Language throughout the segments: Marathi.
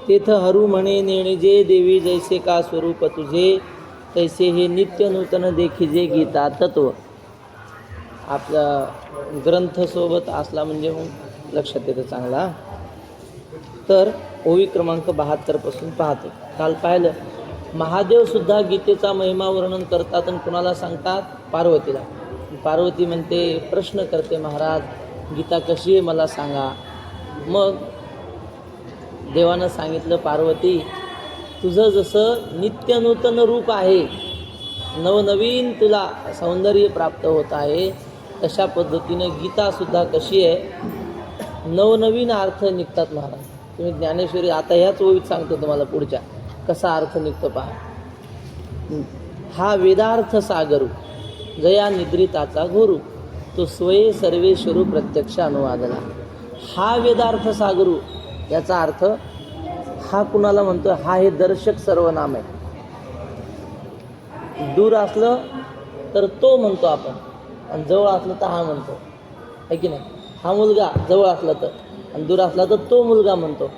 तेथ हरू म्हणे नेणजे देवी जैसे का स्वरूप तुझे, तैसे हे नित्य नूतन देखिजे गीता तत्व. आपला ग्रंथ सोबत असला म्हणजे मग लक्षात येतं चांगला. तर ओवी क्रमांक 72 पासून पाहतो. काल पाहिलं महादेव सुद्धा गीतेचा महिमा वर्णन करतात आणि कुणाला सांगतात? पार्वतीला. पार्वती म्हणते, प्रश्न करते, महाराज गीता कशी आहे मला सांगा. मग देवानं सांगितलं, पार्वती तुझं जसं नित्य नूतन रूप आहे, नवनवीन तुला सौंदर्य प्राप्त होत आहे, तशा पद्धतीनं गीतासुद्धा कशी आहे, नवनवीन अर्थ निघतात महाराज. तुम्ही ज्ञानेश्वरी आता ह्याच ओळीत सांगतो तुम्हाला पुढच्या कसा अर्थ निघतो पहा. हा वेदार्थ सागरू जया निद्रिताचा गुरु, तो स्वये सर्वेश्वरू प्रत्यक्ष अनुवादला. हा वेदार्थ सागरू याचा अर्थ हा कुणाला म्हणतो? हा हे दर्शक सर्वनाम आहे. दूर असलं तर तो म्हणतो आपण, आणि जवळ असलं तर हा म्हणतो, आहे की नाही. हा मुलगा जवळ असला तर, आणि दूर असला तर तो मुलगा म्हणतो.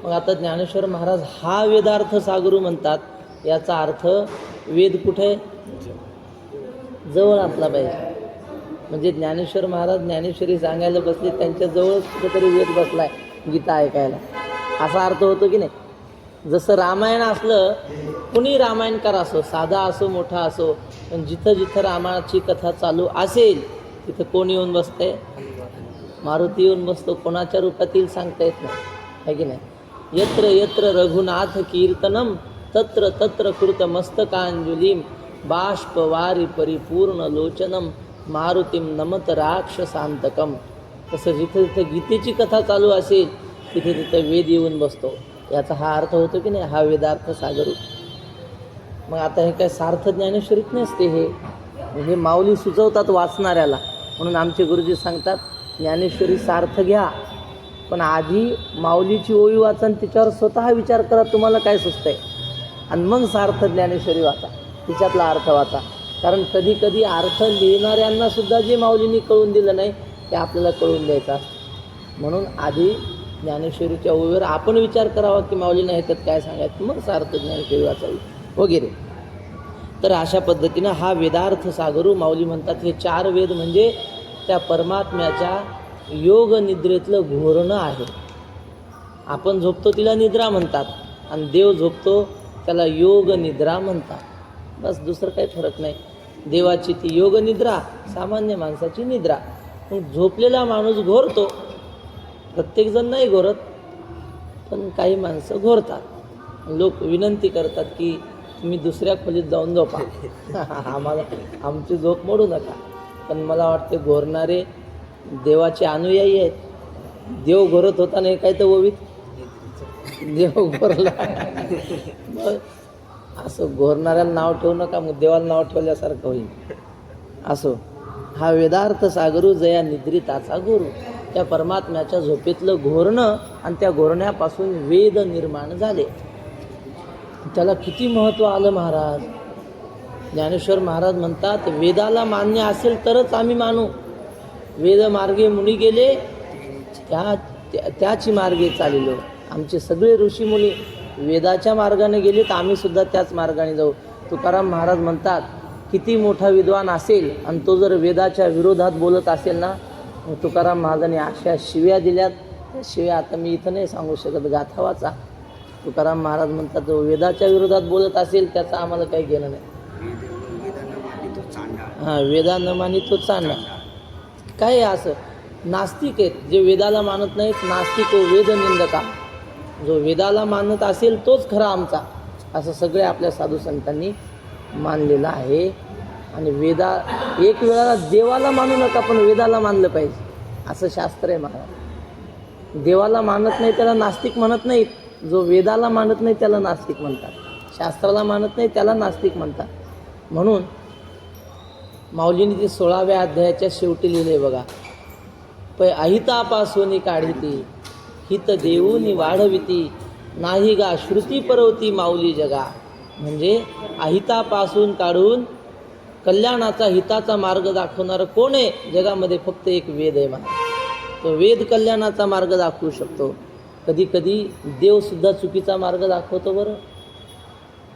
मग आता ज्ञानेश्वर महाराज हा वेदार्थ सागरू म्हणतात, याचा अर्थ वेद कुठे? जवळ असला पाहिजे. म्हणजे ज्ञानेश्वर महाराज ज्ञानेश्वरी सांगायला बसले, त्यांच्या जवळ कुठेतरी वेद बसलाय गीता ऐकायला, असा अर्थ होतो की नाही. जसं रामायण असलं, कुणी रामायणकार असो, साधा असो मोठा असो, पण जिथं जिथं रामाची कथा चालू असेल तिथं कोण येऊन बसतंय? मारुती येऊन बसतो. कोणाच्या रूपातील सांगता येत नाही, आहे की नाही. यत्र यत्र रघुनाथ कीर्तनम तत्र तत्र कृत मस्तकांजलीम बाष्पवारी परिपूर्ण लोचनम मारुतीम नमत राक्षसांतकम. तसं जिथं जिथं गीतेची कथा चालू असेल तिथे तिथं वेद येऊन बसतो. याचा हा अर्थ होतो की नाही, हा वेदार्थ सागरू. मग आता हे काय सार्थ ज्ञानेश्वरीत नसते, हे माऊली सुचवतात वाचणाऱ्याला. म्हणून आमचे गुरुजी सांगतात ज्ञानेश्वरी सार्थ घ्या, पण आधी माऊलीची ओवी वाचा आणि तिच्यावर स्वतः विचार करा तुम्हाला काय सुचतंय, आणि मग सार्थ ज्ञानेश्वरी वाचा, तिच्यातला अर्थ वाचा. कारण कधी कधी अर्थ लिहिणाऱ्यांना सुद्धा जे माऊलींनी कळून दिलं नाही ते आपल्याला कळून द्यायचं असतं. म्हणून आधी ज्ञानेश्वरीच्या ओवीवर आपण विचार करावा की माऊलींना ह्याच्यात काय सांगायचं, मग सार्थ ज्ञानेश्वरी वाचावी वगैरे. तर अशा पद्धतीनं हा वेदार्थ सागरू माऊली म्हणतात. हे 4 वेद म्हणजे त्या परमात्म्याच्या योग निद्रेतलं घोरणं आहे. आपण झोपतो तिला निद्रा म्हणतात, आणि देव झोपतो त्याला योग निद्रा म्हणतात. बस दुसरं काही फरक नाही. देवाची ती योग निद्रा, सामान्य माणसाची निद्रा. मग झोपलेला माणूस घोरतो, प्रत्येकजण नाही घोरत, पण काही माणसं घोरतात. लोक विनंती करतात की तुम्ही दुसऱ्या खोलीत जाऊन झोपा, आम्हाला आमची झोप मोडू नका. पण मला वाटते घोरणारे देवाचे अनुयायी आहेत. देव घोरत होता नाही काय तर ओवीत, देव घोरला. मग असं घोरणाऱ्याला नाव ठेवू नका, मग देवाला नाव ठेवल्यासारखं होईल. असो, हा वेदार्थ सागरू जया निद्रिताचा गुरु, त्या परमात्म्याच्या झोपेतलं घोरणं, आणि त्या घोरण्यापासून वेद निर्माण झाले. त्याला किती महत्त्व आलं महाराज. ज्ञानेश्वर महाराज म्हणतात वेदाला मान्य असेल तरच आम्ही मानू. वेद मार्गे मुनी गेले त्याची मार्गे चाललो. आमचे सगळे ऋषीमुनी वेदाच्या मार्गाने गेले तर आम्ही सुद्धा त्याच मार्गाने जाऊ. तुकाराम महाराज म्हणतात किती मोठा विद्वान असेल आणि तो जर वेदाच्या विरोधात बोलत असेल ना, मग तुकाराम महाराजांनी अशा शिव्या दिल्यात. त्या शिव्या आता मी इथं नाही सांगू शकत, गाथा वाचा. तुकाराम महाराज म्हणतात जो वेदाच्या विरोधात बोलत असेल त्याचं आम्हाला काही घेणं नाही. हां, वेदा न मानी तो चांडा. काय आहे असं? नास्तिक आहेत जे वेदाला मानत नाहीत. नास्तिक वेद निंदका. जो वेदाला मानत असेल तोच खरा आमचा, असं सगळे आपल्या साधू संतांनी मानलेलं आहे. आणि एक वेळाला देवाला मानू नका पण वेदाला मानलं पाहिजे, असं शास्त्र आहे महाराज. देवाला मानत नाही त्याला नास्तिक म्हणत नाहीत, जो वेदाला मानत नाही त्याला नास्तिक म्हणतात, शास्त्राला मानत नाही त्याला नास्तिक म्हणतात. म्हणून माऊलींनी ती 16व्या अध्यायाच्या शेवटी लिहिले बघा, अहितापासून काढिती हित देऊनी वाढविती नाही गा श्रुती परवती माऊली जगा. म्हणजे अहितापासून काढून कल्याणाचा हिताचा मार्ग दाखवणारं कोण आहे जगामध्ये? फक्त एक वेद आहे मला. तो वेद कल्याणाचा मार्ग दाखवू शकतो. कधी कधी देवसुद्धा चुकीचा मार्ग दाखवतो बरं.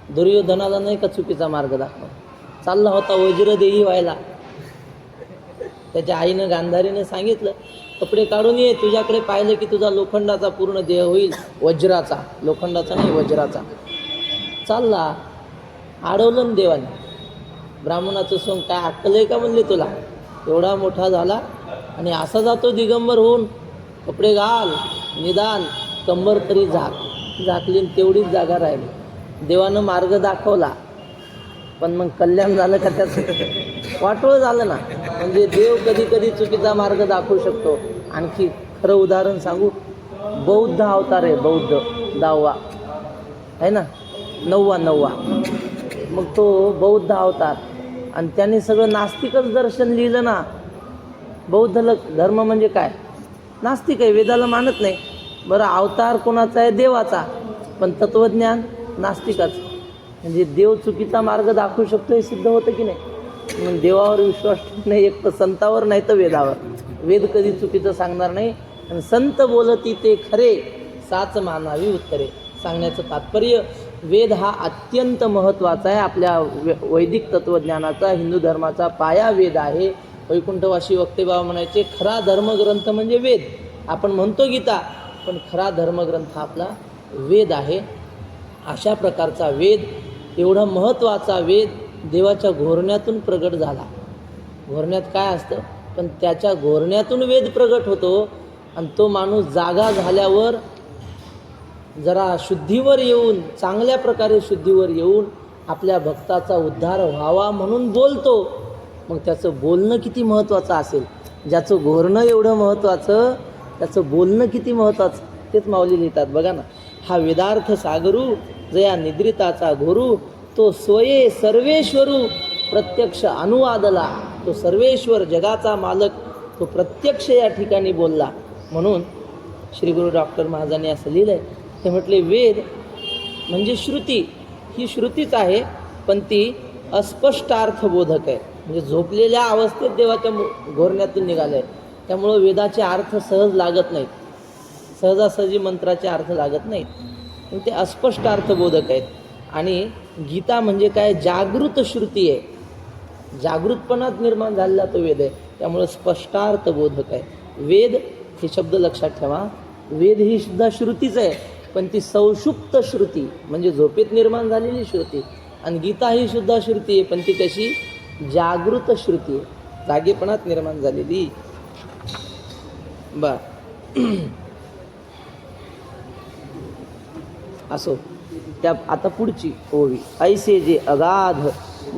दुर्योधनाला नाही का चुकीचा मार्ग दाखव, चालला होता वज्रदेही व्हायला. त्याच्या आईनं गांधारीने सांगितलं, कपडे काढून ये, तुझ्याकडे पाहिलं की तुझा लोखंडाचा पूर्ण देह होईल, वज्राचा, लोखंडाचा नाही वज्राचा. चालला, अडवलं ना देवाने. ब्राह्मणाचं सोंग काय अक्कल आहे का म्हणले तुला, एवढा मोठा झाला आणि असा जातो दिगंबर होऊन. कपडे घाल, निदान कंबर तरी झाकली, तेवढीच जागा राहिली. देवानं मार्ग दाखवला, पण मग कल्याण झालं का त्याचं, वाटोळ झालं ना. म्हणजे देव कधी कधी चुकीचा मार्ग दाखवू शकतो. आणखी खरं उदाहरण सांगू, बौद्ध अवतार आहे, बौद्ध 10वा आहे ना, 9वा. मग तो बौद्ध अवतार, आणि त्याने सगळं नास्तिकच दर्शन लिहिलं ना. बौद्ध धर्म म्हणजे काय, नास्तिक आहे, वेदाला मानत नाही. बरं, अवतार कोणाचा आहे, देवाचा, पण तत्वज्ञान नास्तिकाचं. म्हणजे देव चुकीचा मार्ग दाखवू शकतो हे सिद्ध होतं की नाही. मग देवावर विश्वास नाही, एक तर संतावर नाही तर वेदावर. वेद कधी चुकीचं सांगणार नाही, आणि संत बोलती ते खरे, साच मानावी उत्तरे. सांगण्याचं तात्पर्य, वेद हा अत्यंत महत्त्वाचा आहे. आपल्या वैदिक तत्त्वज्ञानाचा, हिंदू धर्माचा पाया वेद आहे. वैकुंठवासी वक्तेबाबा म्हणायचे, खरा धर्मग्रंथ म्हणजे वेद. आपण म्हणतो गीता, पण खरा धर्मग्रंथ आपला वेद आहे. अशा प्रकारचा वेद, एवढा महत्त्वाचा वेद देवाच्या घोरण्यातून प्रगट झाला. घोरण्यात काय असतं, पण त्याच्या घोरण्यातून वेद प्रगट होतो. आणि तो माणूस जागा झाल्यावर जरा शुद्धीवर येऊन, चांगल्या प्रकारे शुद्धीवर येऊन आपल्या भक्ताचा उद्धार व्हावा म्हणून बोलतो. मग त्याचं बोलणं किती महत्त्वाचं असेल. ज्याचं घोरणं एवढं महत्त्वाचं, त्याचं बोलणं किती महत्त्वाचं, तेच माऊली लिहितात बघा ना. हा वेदार्थ सागरू, जया निद्रिताचा घोरू, तो स्वये सर्वेश्वरू प्रत्यक्ष अनुवादला. तो सर्वेश्वर, जगाचा मालक, तो प्रत्यक्ष या ठिकाणी बोलला. म्हणून श्री गुरु डॉक्टर महाराजांनी असं लिहिलं आहे. ते म्हटले, वेद म्हणजे श्रुती. ही श्रुतीच आहे, पण ती अस्पष्टार्थबोधक आहे. म्हणजे झोपलेल्या अवस्थेत देवाच्या घोरण्यातून निघालं आहे. त्यामुळं वेदाचे अर्थ सहज लागत नाहीत, सहजासहजी मंत्राचे अर्थ लागत नाहीत, पण ते अस्पष्ट अर्थबोधक आहेत. आणि गीता म्हणजे काय, जागृत श्रुती आहे, जागृतपणात निर्माण झालेला तो वेद आहे. त्यामुळं स्पष्टार्थबोधक आहे. वेद हे शब्द लक्षात ठेवा. वेद ही सुद्धा श्रुतीच आहे, पण ती सौषुप्त श्रुती, म्हणजे झोपेत निर्माण झालेली श्रुती. आणि गीता ही सुद्धा श्रुती आहे, पण ती कशी, जागृत श्रुती आहे, जागेपणात निर्माण झालेली. असो, त्या आता पुढची ओवी. ऐसे जे अगाध,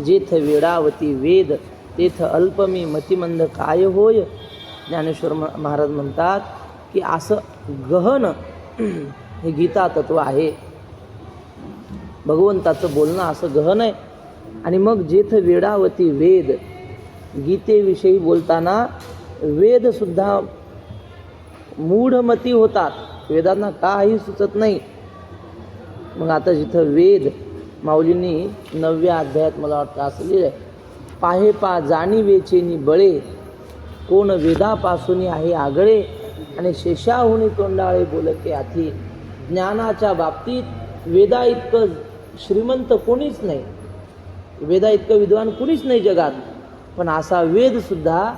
जेथ वेडावती वेद, तेथ अल्पमी मतिमंद काय होय. ज्ञानेश्वर महाराज म्हणतात की असं गहन हे गीता तत्व आहे. भगवंताचं बोलणं असं गहन आहे. आणि मग जेथ वेडावती वेद, गीतेविषयी बोलताना वेदसुद्धा मूढमती होतात, वेदांना काही सुचत नाही. मग आता जिथं वेद, माऊलींनी 9व्या अध्यायात मला वाटतं असं लिहिलं आहे, पाहे पा जाणी वेचेनी बळे, कोण वेदापासून आहे आगळे, आणि शेषाहुनी तोंडाळे बोलते आधी. ज्ञानाच्या बाबतीत वेदा इतकं श्रीमंत कोणीच नाही, वेदा इतकं विद्वान कोणीच नाही जगात. पण असा वेदसुद्धा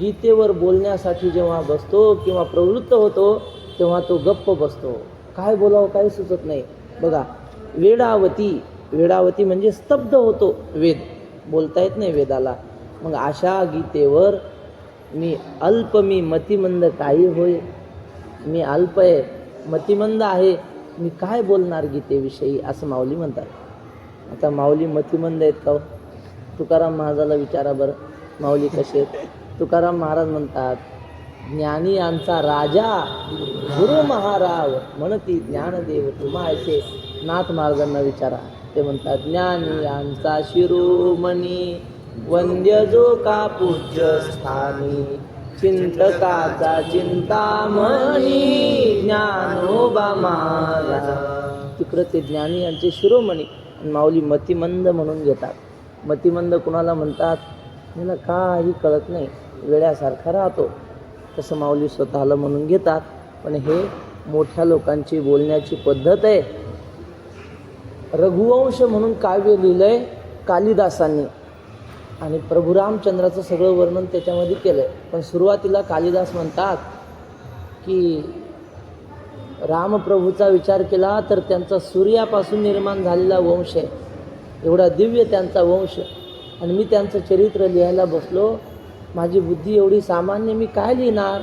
गीतेवर बोलण्यासाठी जेव्हा बसतो किंवा प्रवृत्त होतो, तेव्हा तो गप्प बसतो, काय बोलावं काही सुचत नाही. बघा, वेडावती, वेडावती म्हणजे स्तब्ध होतो वेद, बोलता येत नाही वेदाला. मग अशा गीतेवर मी अल्प, मी मतिमंद काही होय, मी अल्प आहे, मतिमंद आहे, मी काय बोलणार गीतेविषयी, असं माऊली म्हणतात. आता माऊली मतिमंद आहेत का? तुकाराम महाराजाला विचारा बरं, माऊली कसे आहेत. तुकाराम महाराज म्हणतात, ज्ञानी यांचा राजा गुरु महाराज म्हणती ज्ञानदेव तुम्हा ऐसे. नाथ महाराजांना विचारा, ते म्हणतात, ज्ञानी यांचा शिरोमणी वंद्य जो का पूज्य स्थानी, चिंतकाचा चिंतामणी ज्ञानोबा महाराज. तिकडं ते ज्ञानी यांचे शिरोमणी. माऊली मतिमंद म्हणून घेतात. मतिमंद कुणाला म्हणतात, मला काही कळत नाही, वेड्यासारखा राहतो, तसं माऊली स्वतःला म्हणून घेतात. पण हे मोठ्या लोकांची बोलण्याची पद्धत आहे. रघुवंश म्हणून काव्य लिहिलंय कालिदासांनी आणि प्रभू रामचंद्राचं सगळं वर्णन त्याच्यामध्ये केलंय. पण सुरुवातीला कालिदास म्हणतात की रामप्रभूचा विचार केला तर त्यांचा सूर्यापासून निर्माण झालेला वंश आहे, एवढा दिव्य त्यांचा वंश, आणि मी त्यांचं चरित्र लिहायला बसलो, माझी बुद्धी एवढी सामान्य, मी काय लिहिणार.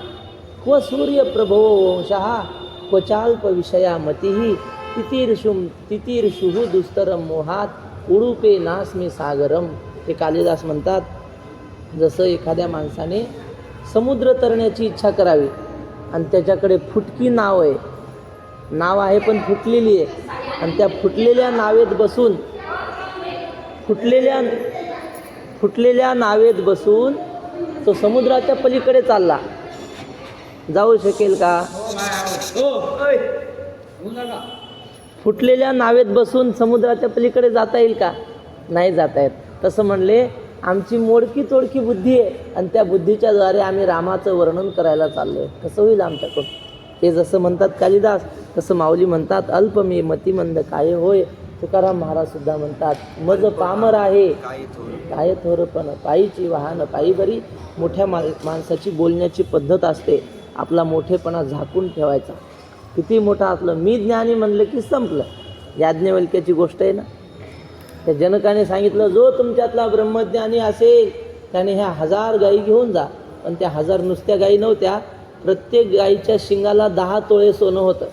क्व सूर्य प्रभो वंशः क्वचाल्प विषया मतिही तितीर्षुः दुस्तरम मोहात उडुपे नास्मी सागरम. हे कालिदास म्हणतात, जसं एखाद्या माणसाने समुद्र तरण्याची इच्छा करावी आणि त्याच्याकडे फुटकी नाव आहे पण फुटलेली आहे, आणि त्या फुटलेल्या नावेत बसून तो समुद्राच्या पलीकडे चालला, जाऊ शकेल का? फुटलेल्या नावेत बसून समुद्राच्या पलीकडे जाता येईल का? नाही जाता येत. तसं म्हणले आमची मोडकी तोडकी बुद्धी आहे आणि त्या बुद्धीच्या द्वारे आम्ही रामाचं वर्णन करायला चाललोय, कसं होईल आमच्याकडून? ते जसं म्हणतात कालिदास तसं माऊली म्हणतात, अल्प मी मतिमंद काय होय. तुकाराम महाराज सुद्धा म्हणतात, मज पामर आहे काय थोरपण पायीची वाहन पायी बरी. मोठ्या माणसाची बोलण्याची पद्धत असते, आपला मोठेपणा झाकून ठेवायचा. किती मोठा असलं, मी ज्ञानी म्हणलं की संपलं. याज्ञवल्क्याची गोष्ट आहे ना, त्या जनकाने सांगितलं जो तुमच्यातला ब्रह्मज्ञानी असेल त्याने ह्या 1000 गायी घेऊन जा. पण त्या 1000 नुसत्या गायी नव्हत्या, प्रत्येक गायीच्या शिंगाला 10 तोळे सोनं होतं.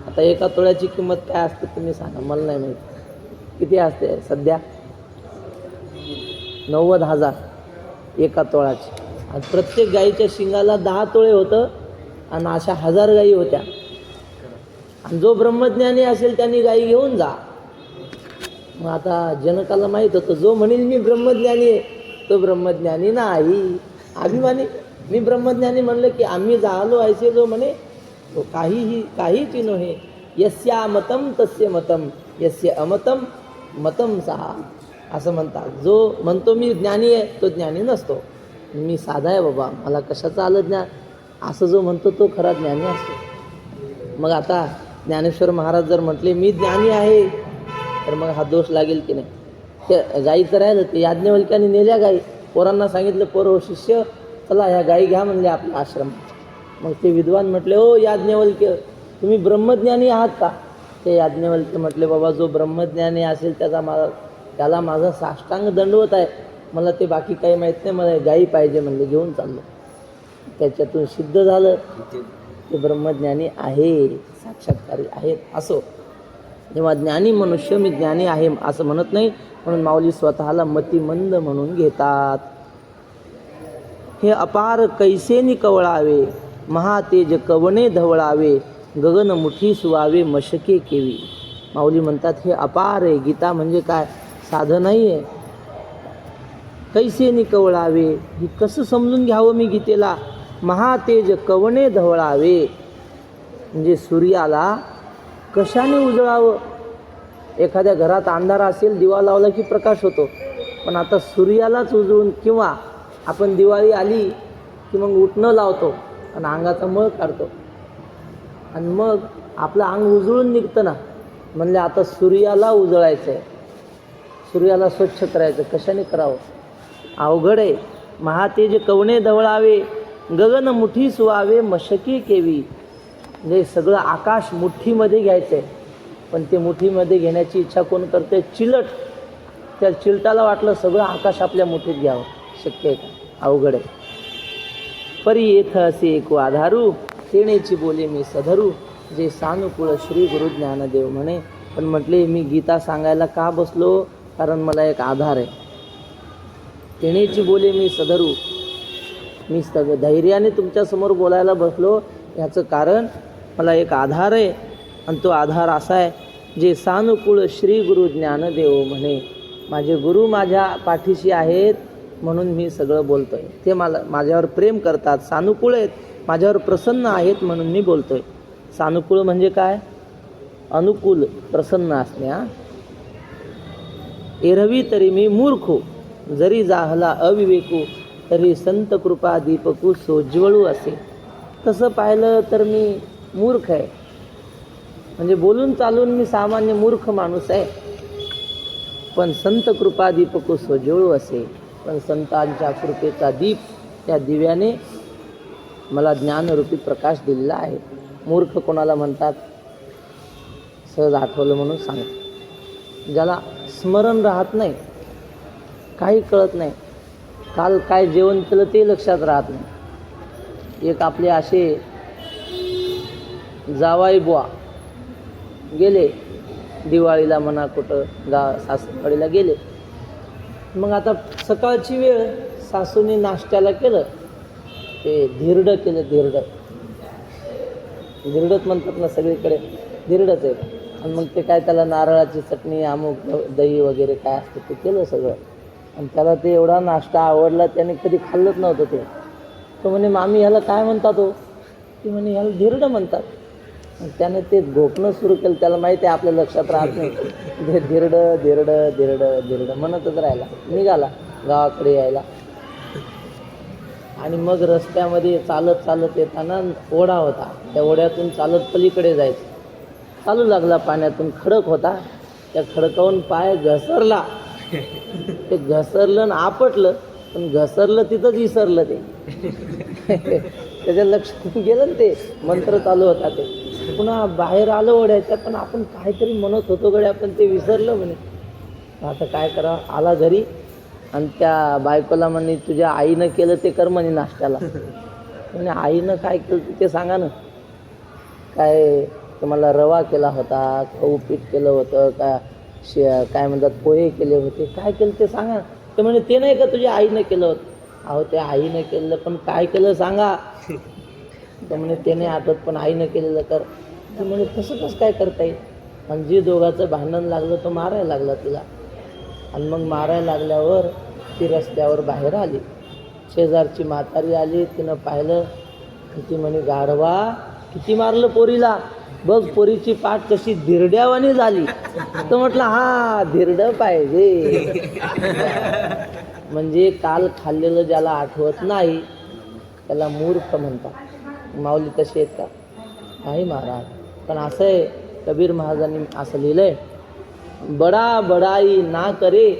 आता एका तोळ्याची किंमत काय असते तुम्ही सांगा, मला नाही माहिती किती असते सध्या. 90,000 एका तोळाची, आणि प्रत्येक गायीच्या शिंगाला 10 तोळे होतं, आणि अशा 1000 गायी होत्या. आणि जो ब्रह्मज्ञानी असेल त्यांनी गायी घेऊन जा. मग आता जनकाला माहीत होतं, जो म्हणेल मी ब्रह्मज्ञानी आहे तो ब्रह्मज्ञानी नाही. अभिमानी मी ब्रह्मज्ञानी म्हणलं की आम्ही झालो ऐसे जो म्हणे तो काहीच नव्हे. यस्या मतम तस्य मतम यस्य अमतम मतम सहा, असं म्हणतात. जो म्हणतो मी ज्ञानी आहे तो ज्ञानी नसतो. मी साधा आहे बाबा, मला कशाचं आलं ज्ञान, असं जो म्हणतो तो खरा ज्ञानी असतो. मग आता ज्ञानेश्वर महाराज जर म्हटले मी ज्ञानी आहे तर मग हा दोष लागेल की नाही? ते गाईचं राहिलं, ते याज्ञवल्क्याने नेल्या गाई, पोरांना सांगितलं, पोरं शिष्य चला ह्या गाई घ्या म्हणले आपल्या आश्रमात. मग ते विद्वान म्हटले, ओ याज्ञवल्क्य तुम्ही ब्रह्मज्ञानी आहात का? ते याज्ञवल्क्य म्हटले, बाबा जो ब्रह्मज्ञानी असेल त्याला माझा साष्टांग दंडवत आहे, मला ते बाकी काही माहीत नाही, मला गाई पाहिजे म्हणले, घेऊन चाललो. त्याच्यातून सिद्ध झालं ते ब्रह्मज्ञानी आहे, साक्षात्कारी आहेत. असो, जेव्हा ज्ञानी मनुष्य मी ज्ञानी आहे असं म्हणत नाही, म्हणून माऊली स्वतःला मतिमंद म्हणून घेतात. हे अपार कैसेनी कवळावे महातेज कवणे धवळावे गगन मुठी सुवावे मशके केवी. माऊली म्हणतात हे अपार आहे. गीता म्हणजे काय, साधं नाही आहे. कैसेनी कवळावे, ही कसं समजून घ्यावं मी गीतेला. महातेज कवणे धवळावे म्हणजे सूर्याला कशाने उजळावं. एखाद्या घरात अंधार असेल, दिवा लावला की प्रकाश होतो, पण आता सूर्यालाच उजळून, किंवा आपण दिवाळी आली की मग उठणं लावतो आणि अंगाचा मळ काढतो आणि मग आपलं अंग उजळून निघतं ना. म्हणले आता सूर्याला उजळायचं आहे, सूर्याला स्वच्छ करायचं, कशाने करावं, अवघड आहे. महातेज कवणे धवळावे गगन मुठी सुवावे मशकी केवी. म्हणजे सगळं आकाश मुठ्ठीमध्ये घ्यायचं आहे, पण ते मुठीमध्ये घेण्याची इच्छा कोण करते? चिलट. त्या चिलटाला वाटलं सगळं आकाश आपल्या मुठीत घ्यावं, शक्य आहे का? अवघड आहे. परी येथ असे एक आधारू तेणेची बोले मी सधरू जे सानुकूळ श्री गुरु ज्ञानदेव म्हणे. पण म्हटले मी गीता सांगायला का बसलो, कारण मला एक आधार आहे. तेणेची बोले मी सधरू, मी धैर्याने तुमच्यासमोर बोलायला बसलो याचं कारण मला एक आधार आहे, आणि तो आधार असा आहे, जे सानुकूळ श्री गुरु ज्ञानदेव म्हणे. माझे गुरु माझ्या पाठीशी आहेत म्हणून मी सगळं बोलतोय. ते माझ्यावर प्रेम करतात, सानुकूळ आहेत, माझ्यावर प्रसन्न आहेत म्हणून मी बोलतोय. सानुकूळ म्हणजे काय? अनुकूल, प्रसन्न असणे. एरवी तरी मी मूर्खू जरी जाहला अविवेकू तरी संत कृपा दीपकू सोज्वळू असे. तसं पाहिलं तर मी मूर्ख आहे, म्हणजे बोलून चालून मी सामान्य मूर्ख माणूस आहे, पण संत कृपा दीपको सोज्वळू असे. पण संतांच्या कृपेचा दीप, त्या दिव्याने मला ज्ञानरूपी प्रकाश दिलेला आहे. मूर्ख कोणाला म्हणतात? सहज आठवलं म्हणून सांगतो. ज्याला स्मरण राहत नाही, काही कळत नाही, काल काय जेवण केलं ते लक्षात राहत नाही. एक आपले असे जावाई बुवा गेले दिवाळीला म्हणा कुठं सासरवाडीला गेले. मग आता सकाळची वेळ, सासूने नाश्त्याला केलं ते धिरडं केलं. धिरडच म्हणतात ना सगळीकडे, धिरडच आहे. आणि मग ते काय त्याला नारळाची चटणी, अमुक दही वगैरे काय असतं ते केलं सगळं. आणि त्याला ते एवढा नाश्ता आवडला, त्याने कधी खाल्लंच नव्हतं ते. तो म्हणे मामी ह्याला काय म्हणतात हो? ती म्हणे ह्याला धिरडं म्हणतात. मग त्याने ते घोकणं सुरू केलं. त्याला माहिती आहे आपल्या लक्षात राहत नाही, ते धिरडं धिरडं धिरडं धिरडं म्हणतच राहिला. निघाला गावाकडे यायला. आणि मग रस्त्यामध्ये चालत चालत येताना ओढा होता, त्या ओढ्यातून चालत पलीकडे जायचं. चालू लागला पाण्यातून, खडक होता, त्या खडकावून पाय घसरला. ते घसरलं आणि आपटलं, पण घसरलं तिथंच विसरलं ते. त्याच्या लक्षात गेलं ना, ते मंत्र चालू होता ते. पुन्हा बाहेर आलं ओढ्याच्या, पण आपण काहीतरी म्हणत होतो गड्या, आपण ते विसरलं म्हणे. आता काय करा, आला घरी आणि त्या बायकोला म्हणे तुझ्या आईनं केलं ते कर म्हणे नाश्त्याला. म्हणजे आईनं काय केलं ते सांगा ना. काय तुम्हाला रवा केला होता, गहू पीठ केलं होतं का, काय म्हणतात पोहे केले होते, काय केलं ते सांगा. ते म्हणे ते नाही का तुझ्या आईनं केलं होतं. अहो ते आईनं केलं, पण काय केलं सांगा. तर म्हणे ते नाही आठवत, पण आईनं केलेलं कर. ते म्हणे तसं कसं काय करता येईल. आणि जे दोघाचं भांडण लागलं तो मारायला लागला तिला. आणि मग मारायला लागल्यावर ती रस्त्यावर बाहेर आली. शेजारची म्हातारी आली, तिनं पाहिलं. ती म्हणे गाढवा किती मारलं पोरीला, बघ पोरीची पाठ कशी धिरड्यावानी झाली. तर म्हटलं हा धिरडं पाहिजे. म्हणजे काल खाल्लेलं ज्याला आठवत नाही त्याला मूर्ख म्हणतात. माऊली तसे आहेत का? नाही महाराज. पण असं आहे, कबीर महाराजांनी असं लिहिलंय, बडा बडाई ना करे,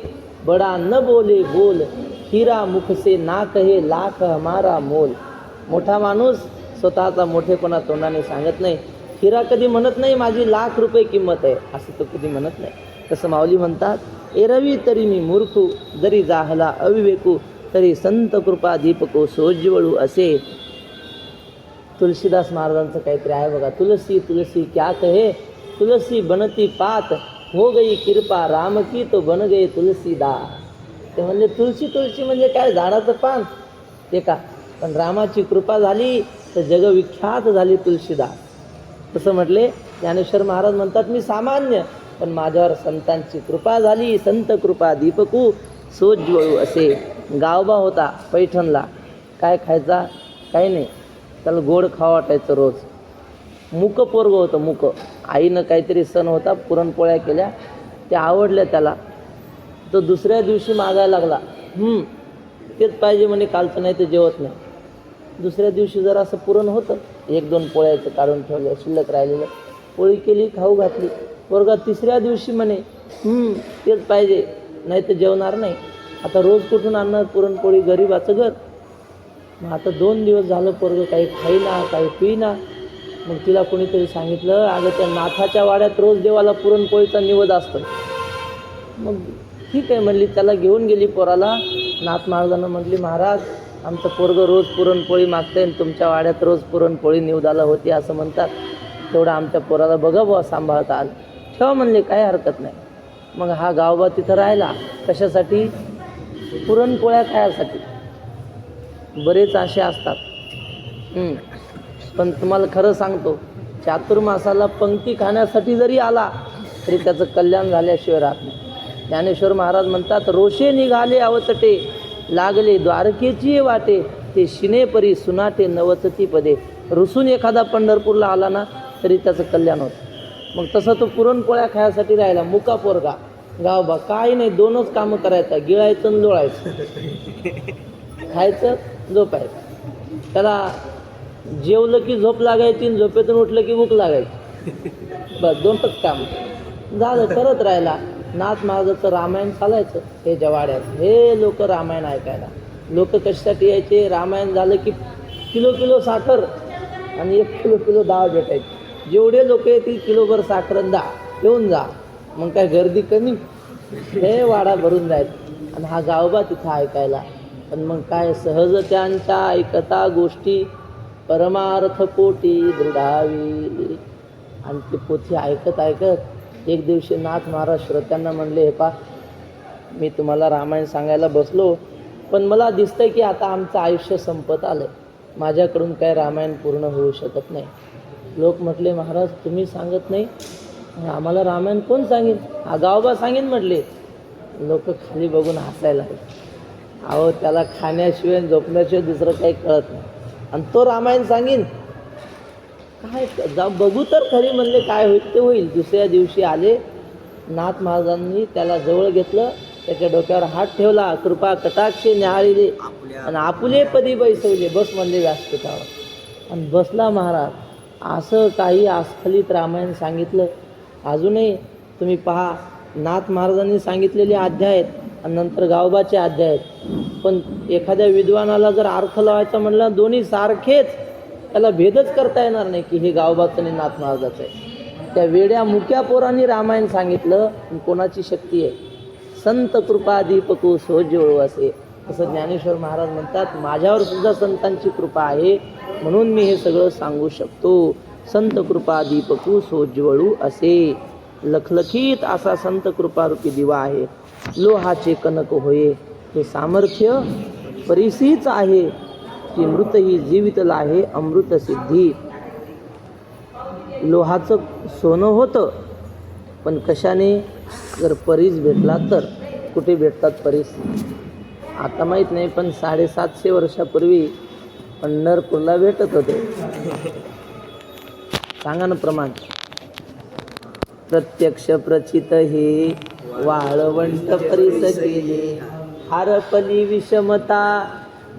बडा न बोले बोल, हिरा मुख से ना कहे लाख हमारा मोल. मोठा माणूस स्वतःचा मोठेपणा तोंडाने सांगत नाही. हिरा कधी म्हणत नाही माझी लाख रुपये किंमत आहे, असं तो कधी म्हणत नाही. तसं माऊली म्हणतात, एरवी तरी मी मूर्खू, जरी जाहला अविवेकू, तरी संत कृपा दीपको सोज्वळू असे. तुलसीदास महाराजांचं काहीतरी आहे बघा, तुलसी तुलसी क्या कहे, तुलसी बनती पात, हो गई कृपा राम की तो बन गए तुलसीदास. ते म्हणजे तुळशी तुळशी म्हणजे काय, झाडाचं पान ते का, पण रामाची कृपा झाली तर जगविख्यात झाली तुलसीदास. तसं म्हटले ज्ञानेश्वर महाराज म्हणतात, मी सामान्य, पण माझ्यावर संतांची कृपा झाली, संत कृपा दीपकू सोज्वळू असे. गावबा होता पैठणला, काय खायचा काही नाही, त्याला गोड खावा वाटायचं रोज. मुक पोरगं होतं, मुक. आईनं काहीतरी सण होता, पुरणपोळ्या केल्या, त्या आवडल्या त्याला. तो दुसऱ्या दिवशी मागायला लागला, तेच पाहिजे म्हणे, कालचं नाही तर जेवत नाही. दुसऱ्या दिवशी जरा असं पुरण होतं, 1-2 पोळ्याचं काढून ठेवलं, शिल्लक राहिलेलं, पोळी केली, खाऊ घातली. पोरगा तिसऱ्या दिवशी म्हणे तेच पाहिजे, नाही तर जेवणार नाही. आता रोज कुठून आणणार पुरणपोळी, गरिबाचं घर. मग आता 2 दिवस झालं पोरगं काही खाईना, काही पिईना. मग तिला कोणीतरी सांगितलं, अगं त्या नाथाच्या वाड्यात रोज देवाला पुरणपोळीचा निवद असतो. मग ठीक आहे म्हणली, त्याला घेऊन गेली पोराला. नाथ महाराजांना म्हटली, महाराज आमचं पोरगं रोज पुरणपोळी मागतंय आणि तुमच्या वाड्यात रोज पुरणपोळी निवदाला होती असं म्हणतात, तेवढं आमच्या पोराला बघा बुवा सांभाळता आलं. ठेवा म्हणले, काही हरकत नाही. मग हा गावबा तिथं राहिला. कशासाठी? पुरणपोळ्या खायासाठी. बरेच असे असतात. पण तुम्हाला खरं सांगतो, चातुर्मासाला पंक्ती खाण्यासाठी जरी आला तरी त्याचं कल्याण झाल्याशिवाय राहत नाही. ज्ञानेश्वर महाराज म्हणतात, रोषे निघाले अवतटे, लागले द्वारकेची वाटे, ते शिनेपरी सुनाटे नवचती पदे. रुसून एखादा पंढरपूरला आला ना तरी त्याचं कल्याण होतं. मग तसं तो पुरणपोळ्या खायसाठी राहिला, मुका पोरगा. गावबा काही नाही, 2च कामं करायचं, गिळायचं आणि लोळायचं, खायचं झोपायचं. त्याला जेवलं की झोप लागायची, झोपेतून उठलं की भूक लागायची. बस 2च काम झालं. करत राहिला. नाथ महाराजाचं रामायण चालायचं हे जवाड्यात. हे लोक रामायण ऐकायला. लोक कशासाठी यायचे? रामायण झालं की किलो साखर आणि 1 किलो डाळ भेटायची. जेवढे लोक येतील किलोभर साखर डाळ येऊन जा. मग काय गर्दी कमी, हे वाडा भरून जायचं. आणि हा गावबा तिथं ऐकायला. पण मग काय सहज त्यांच्या ऐकता गोष्टी परमार्थ पोटी दृढावी. आणि ते पोथी ऐकत एक दिवशी नाथ महाराज श्रोत्यांना म्हणले, हे पा, मी तुम्हाला रामायण सांगायला बसलो, पण मला दिसतंय की आता आमचं आयुष्य संपत आलं, माझ्याकडून काय रामायण पूर्ण होऊ शकत नाही. लोक म्हटले, महाराज तुम्ही सांगत नाही, आम्हाला रामायण कोण सांगेन? हा गावबा सांगेन म्हटले. लोक खाली बघून हसायला लागले. अहो, त्याला खाण्याशिवाय झोपण्याशिवाय दुसरं काही कळत नाही, आणि तो रामायण सांगेन काय? जा बघू तर खरी म्हणले, काय होईल ते होईल. दुसऱ्या दिवशी आले. नाथ महाराजांनी त्याला जवळ घेतलं, त्याच्या डोक्यावर हात ठेवला, कृपा कटाक्षे न्याहाळिले आणि आपुले पदी बैसवले. बस म्हणले व्यासपीठावर. आणि बसला महाराज. असं काही अस्खलित रामायण सांगितलं. अजूनही तुम्ही पहा, नाथ महाराजांनी सांगितलेले अध्याय आहेत आणि नंतर गावबाचे अध्याय आहेत. पण एखाद्या विद्वानाला जर अर्थ लावायचा म्हणलं, दोन्ही सारखेच, त्याला भेदच करता येणार नाही की हे गावबाचं आणि नाथ महाराजाचं आहे. त्या वेड्या मुक्या पोरांनी रामायण सांगितलं. कोणाची शक्ती आहे? संत कृपा दीपको सोज्वळू असे. असं ज्ञानेश्वर महाराज म्हणतात, माझ्यावर सुद्धा संतांची कृपा आहे, म्हणून मी हे सगळं सांगू शकतो. संत कृपा दीपको सोज्वळू असे. लखलखीत असा संत कृपारूपी दिवा आहे. लोहाचे कनक होये, हे सामर्थ्य परिसीच आहे, की मृत ही जीवितला आहे अमृत सिद्धी. लोहाचं सोनं होतं, पण कशाने? जर परीस भेटला तर. कुठे भेटतात परीस? आता माहीत नाही, पण 750 वर्षापूर्वी पंढरपूरला भेटत होते. सांगा ना प्रमाण. प्रत्यक्ष प्रचित हे वाळवंट परीस केले, हारपली विषमता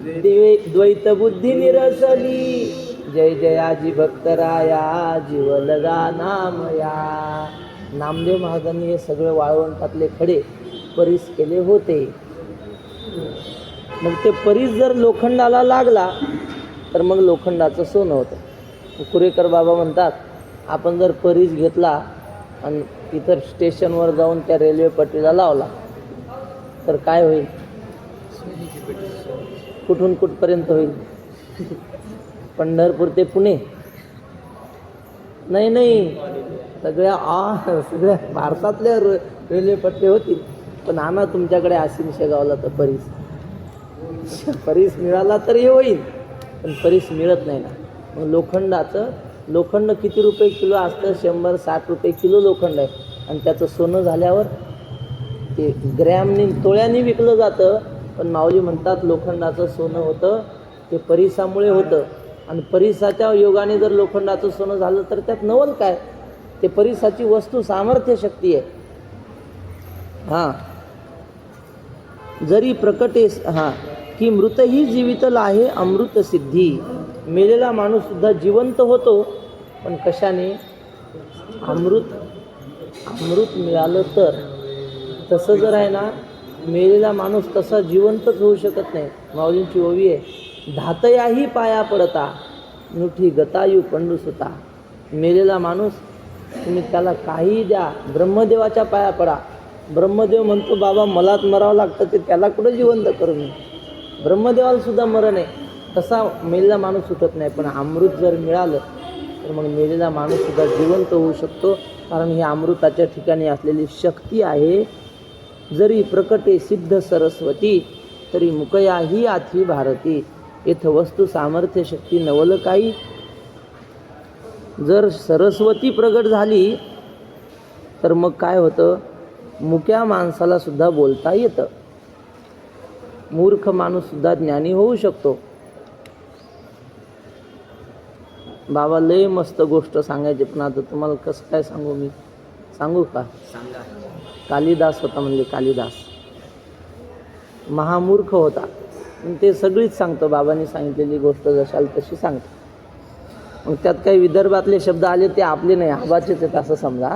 द्वैत बुद्धी निरसली. जय जयाजी भक्तराया जीव लगा नामया. नामदेव महाराजांनी हे सगळे वाळवंटातले खडे परीस केले होते. मग ते परीस जर लोखंडाला लागला तर मग लोखंडाचं सोनं होतं. कुरेकर बाबा म्हणतात, आपण जर परीस घेतला आणि इतर स्टेशनवर जाऊन त्या रेल्वे पट्टीला लावला तर काय होईल? कुठून कुठपर्यंत होईल? पंढरपूर ते पुणे? नाही, सगळ्या भारतातल्या रेल्वे पट्टे होतील. पण आणा तुमच्याकडे आसिम शेगावला तर परीस मिळाला तर हे होईल, पण परीस मिळत नाही ना. मग लोखंड किती रुपये किलो असतं? 100-60 रुपये किलो लोखंड आहे. आणि त्याचं सोनं झाल्यावर ते ग्रॅमनी तोळ्याने विकलं जातं. पण माऊली म्हणतात, लोखंडाचं सोनं होतं ते परिसामुळे होतं. आणि परिसाच्या योगाने जर लोखंडाचं सोनं झालं तर त्यात नवल काय? ते परिसाची वस्तू सामर्थ्य शक्ती आहे. जरी प्रकटेस की मृत ही जीवितला आहे अमृत सिद्धी. मेलेला माणूस सुद्धा जिवंत होतो, पण कशाने? अमृत मिळालं तर. तसं जर आहे ना, मेलेला माणूस तसा जिवंतच होऊ शकत नाही. माऊलींची ओवी आहे, धातयाही पाया पडता नुठी गतायू पंडू सुता. मेलेला माणूस तुम्ही त्याला काहीही द्या, ब्रह्मदेवाच्या पाया पडा. ब्रह्मदेव म्हणतो, बाबा मलाच मरावं लागतं, ते त्याला कुठं जिवंत करू मी? ब्रह्मदेवाला सुद्धा मरण आहे. तसा मेलेला माणूस सुटत नाही. पण अमृत जर मिळालं तर मग मेलेला माणूस सुद्धा जिवंत होऊ शकतो, कारण ही अमृताच्या ठिकाणी असलेली शक्ती आहे. जरी प्रकटे सिद्ध सरस्वती तरी मुकयाही आथी भारती. येथ वस्तू सामर्थ्य शक्ती नवल काही. जर सरस्वती प्रगट झाली तर मग काय होतं? मुक्या माणसाला सुद्धा बोलता येतं. मूर्ख माणूस सुद्धा ज्ञानी होऊ शकतो. बाबा लय मस्त गोष्ट सांगायची, पण आता तुम्हाला कसं काय सांगू? मी सांगू का? सांगा. कालिदास होता, म्हणजे कालिदास महामूर्ख होता. ते सगळीच सांगतो, बाबांनी सांगितलेली गोष्ट जशाल तशी सांगतो. मग त्यात काही विदर्भातले शब्द आले ते आपले नाही, आबाचेच आहेत असं समजा.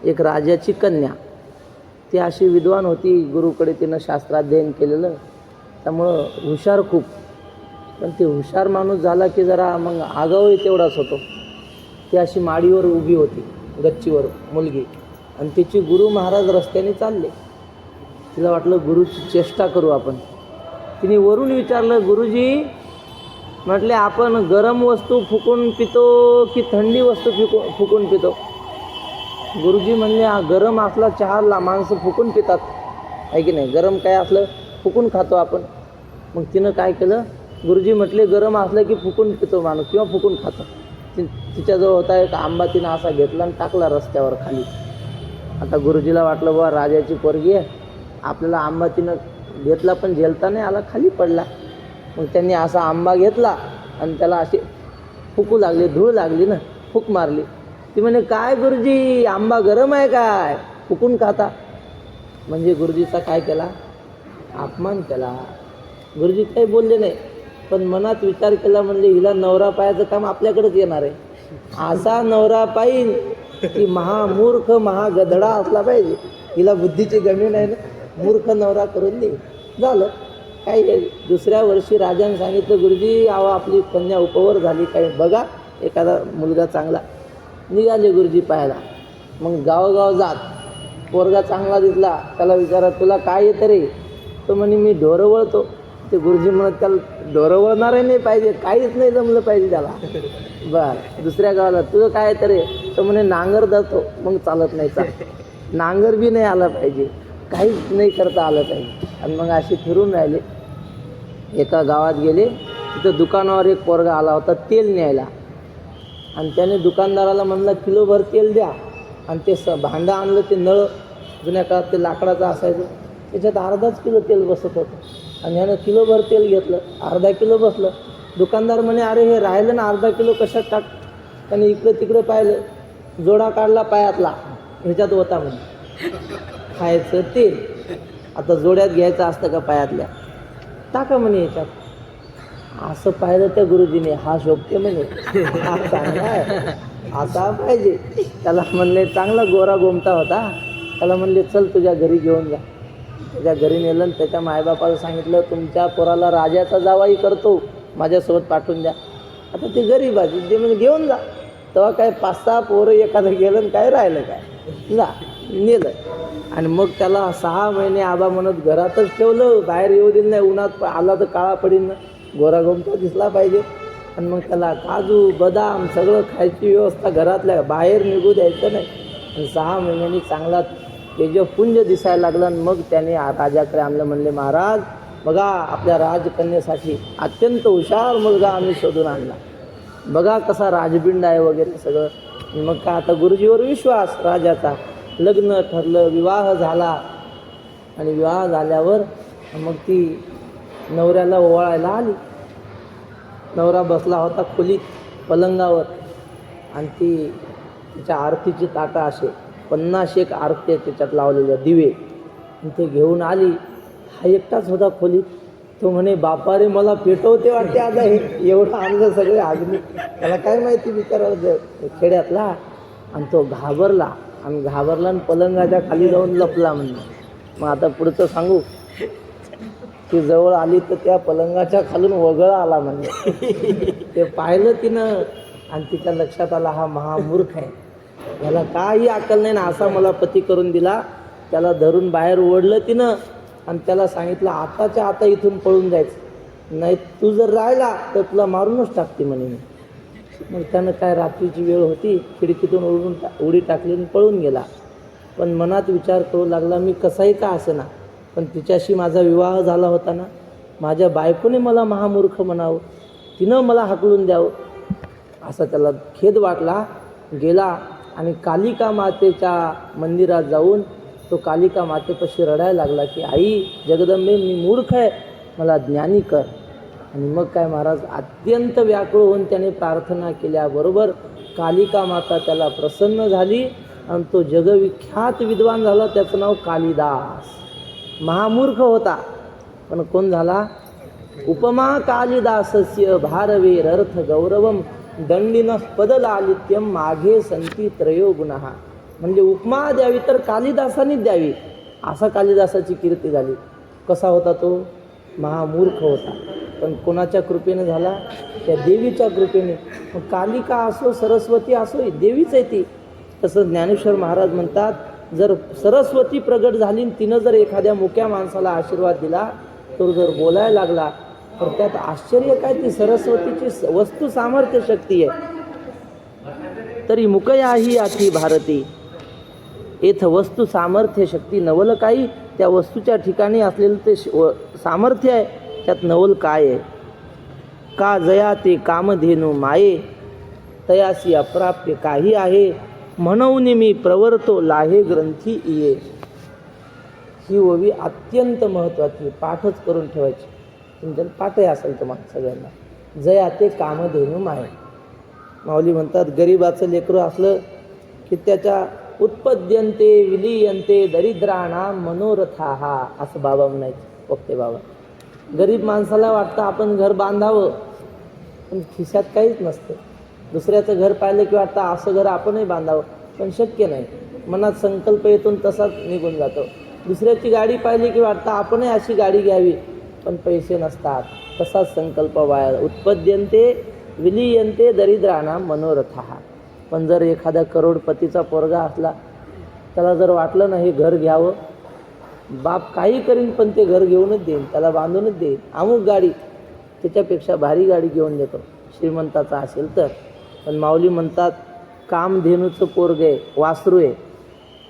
एक राजाची कन्या, ती अशी विद्वान होती, गुरुकडे तिनं शास्त्राध्ययन केलेलं, त्यामुळं हुशार खूप. पण ते हुशार माणूस झाला की जरा मग आगाऊही तेवढाच होतो. ती अशी माडीवर उभी होती, गच्चीवर मुलगी, आणि तिची गुरु महाराज रस्त्याने चालले. तिला वाटलं गुरुची चेष्टा करू आपण. तिने वरून विचारलं, गुरुजी म्हटले आपण गरम वस्तू फुकून पितो की थंडी वस्तू फुकून पितो? गुरुजी म्हणले गरम असला चहा माणसं फुकून पितात, आहे की नाही? गरम काय असलं फुकून खातो आपण. मग तिनं काय केलं, गुरुजी म्हटले गरम असलं की फुकून पितो माणूस किंवा फुकून खातो. तिच्याजवळ होता एक आंबा, तिनं असा घेतला आणि टाकला रस्त्यावर खाली. आता गुरुजीला वाटलं बुवा राजाची पोरगी आहे, आपल्याला आंबा तिनं घेतला पण झेलता नाही आला, खाली पडला. मग त्यांनी असा आंबा घेतला आणि त्याला अशी फुकू लागली, धूळ लागली ना, फूक मारली. ती म्हणे काय गुरुजी, आंबा गरम आहे काय, फुकून खाता? म्हणजे गुरुजीचा काय केला, अपमान केला. गुरुजी काही बोलले नाही, पण मनात विचार केला, म्हणजे हिला नवरा पायाचं काम आपल्याकडेच येणार आहे. असा नवरा पाहिजे की महामूर्ख महागधडा असला पाहिजे. हिला बुद्धीची गमी नाही ना, मूर्ख नवरा करून दे. झालं काही. दुसऱ्या वर्षी राजाने सांगितलं, गुरुजी आपली कन्या उपवर झाली, काही बघा एखादा मुलगा चांगला. निघाले गुरुजी पाहायला. मग गावोगाव जात, पोरगा चांगला दिसला, त्याला विचारा तुला काय येतं रे? तो म्हणे मी ढोरं वळतो. ते गुरुजी म्हणत त्याला ढोरं वळणारही नाही पाहिजे, काहीच नाही जमलं पाहिजे त्याला. बरं, दुसऱ्या गावाला तुझं काय येतं रे? तो म्हणे नांगर धरतो. मग चालत नाही, नांगर बी नाही आला पाहिजे, काहीच नाही करता आलं पाहिजे. आणि मग असे फिरून राहिले. एका गावात गेले, तिथं दुकानावर एक पोरगा आला होता तेल न्यायला. आणि त्याने दुकानदाराला म्हणलं किलोभर तेल द्या. आणि ते भांडं आणलं, ते नळ जुन्या काळात ते लाकडाचं असायचं, त्याच्यात अर्धाच किलो तेल बसत होतं. आणि ह्यानं किलोभर तेल घेतलं, अर्धा किलो बसलं. दुकानदार म्हणे अरे हे राहिलं ना अर्धा किलो कशात टाक? त्याने इकडं तिकडं पाहिलं, जोडा काढला पायातला, ह्याच्यात होता म्हणे खायचं तेल. आता जोड्यात घ्यायचं असतं का पायातल्या? टाका म्हणे ह्याच्यात. असं पाहिलं त्या गुरुजीने, हा शोभते म्हणे, हा चांगला आहे, असा पाहिजे. त्याला म्हणले, चांगला गोरा गोमटा होता, त्याला म्हणले चल तुझ्या घरी घेऊन जा. त्याच्या घरी नेलं आणि त्याच्या मायबापाला सांगितलं तुमच्या पोराला राजाचा जावाई करतो, माझ्यासोबत पाठवून द्या. आता ते गरीब आहे, ते म्हणजे घेऊन जा. तेव्हा काय 5-6 पोरं एखादं गेलं आणि काय राहिलं काय, जा नेलं. आणि मग त्याला 6 महिने आबा म्हणत घरातच ठेवलं, बाहेर येऊ दिलं नाही. उन्हात आला तर काळा पडीन, गोरा गोमटा दिसला पाहिजे. आणि मग त्याला काजू बदाम सगळं खायची व्यवस्था घरातल्या, बाहेर निघू द्यायचं नाही. आणि 6 महिन्यांनी चांगला तेजपुंज दिसायला लागला. आणि मग त्याने राजाकडे आणलं. म्हणले महाराज बघा, आपल्या राजकन्येसाठी अत्यंत हुशार मुलगा आम्ही शोधून आणला, बघा कसा राजबिंड आहे वगैरे सगळं. मग काय आता गुरुजीवर विश्वास राजाचा. लग्न ठरलं, विवाह झाला. आणि विवाह झाल्यावर मग ती नवऱ्याला ओवाळायला आली. नवरा बसला होता खोलीत पलंगावर, आणि तिच्या आरतीची ताटं असे 50 आरती त्याच्यात लावलेल्या दिवे, आणि ते घेऊन आली. हा एकटाच होता खोलीत. तो म्हणे बापा रे मला पेटवते वाटते आता, हे एवढं आणलं सगळे अग्नी. त्याला काय माहिती बिचारा खेड्यातला. आणि तो घाबरला आणि पलंगाच्या खाली जाऊन लपला. म्हणजे मग आता पुढचं सांगू. ती जवळ आली तर त्या पलंगाच्या खालून वगळा आला. म्हणजे ते पाहिलं तिनं, आणि तिच्या लक्षात आला हा महामूर्ख आहे, याला काही अक्कल नाही ना, असा मला पती करून दिला. त्याला धरून बाहेर ओढलं तिनं आणि त्याला सांगितलं आताच्या आता इथून पळून जायचं, नाही तू जर राहिला तर तुला मारूनच टाकते म्हणे मी. मग त्यानं काय, रात्रीची वेळ होती, खिडकीतून उडी टाकली आणि पळून गेला. पण मनात विचार करू लागला, मी कसाही का असेना, पण तिच्याशी माझा विवाह झाला होता ना, माझ्या बायकोने मला महामूर्ख म्हणावं, तिनं मला हाकलून द्यावं, असा त्याला खेद वाटला. गेला आणि कालिका मातेच्या मंदिरात जाऊन तो कालिका मातेपाशी रडायला लागला की आई जगदंबे, मी मूर्ख आहे, मला ज्ञानी कर. आणि मग काय महाराज अत्यंत व्याकुळ होऊन त्याने प्रार्थना केल्याबरोबर कालिका माता त्याला प्रसन्न झाली आणि तो जगविख्यात विद्वान झाला. त्याचं नाव कालिदास. महामूर्ख होता, पण कोण झाला? उपमा कालिदासस्य भारवेरर्थ गौरवम दंडिनः पदलालित्यम माघे संती त्रयो गुणः. म्हणजे उपमा द्यावी तर कालिदासानीच द्यावी, असा कालिदासाची कीर्ती झाली. कसा होता तो? महामूर्ख होता, पण कोणाच्या कृपेने झाला? त्या देवीच्या कृपेने. मग कालिका असो सरस्वती असो, देवीच आहे ती. तसं ज्ञानेश्वर महाराज म्हणतात, जर सरस्वती प्रगट झाली, तिनं जर एखाद्या मुक्या माणसाला आशीर्वाद दिला, तो जर बोलायला लागला, तर त्यात आश्चर्य काय? ती सरस्वतीची वस्तू सामर्थ्य शक्ती आहे. तरी मुकया ही आठी भारती, येथ वस्तू सामर्थ्य शक्ती नवल काही. त्या वस्तूच्या ठिकाणी असलेलं ते सामर्थ्य आहे, त्यात नवल काय आहे? का जया ते कामधेनू माये, तयासी अप्राप्य काही आहे. म्हणून मी प्रवर्तो लाहे ग्रंथी इये. ही ओवी अत्यंत महत्त्वाची, पाठच करून ठेवायची. तुमच्याला पाठही असेल तुम्हाला सगळ्यांना. जया ते कामधेनू माये. माऊली म्हणतात, गरीबाचं लेकरू असलं की त्याच्या उत्पद्यंते विलीयंते दरिद्राणाम मनोरथाहा, असं बाबा म्हणायचे, वक्ते बाबा. गरीब माणसाला वाटतं आपण घर बांधावं, पण खिशात काहीच नसतं. दुसऱ्याचं घर पाहिलं की वाटतं असं घर आपणही बांधावं, पण शक्य नाही. मनात संकल्प येतून तसाच निघून जातो. दुसऱ्याची गाडी पाहिली की वाटतं आपणही अशी गाडी घ्यावी, पण पैसे नसतात, तसाच संकल्प वाया. उत्पद्यंते विलीयंते दरिद्राणाम मनोरथाहा. पण जर एखाद्या करोडपतीचा पोरगा असला, त्याला जर वाटलं नाही घर घ्यावं, बाप काही करीन पण ते घर घेऊनच देईन, त्याला बांधूनच देईन. अमुक गाडी, त्याच्यापेक्षा भारी गाडी घेऊन देतो, श्रीमंताचा असेल तर. पण माऊली म्हणतात, कामधेनूचं पोरग आहे, वासरू आहे.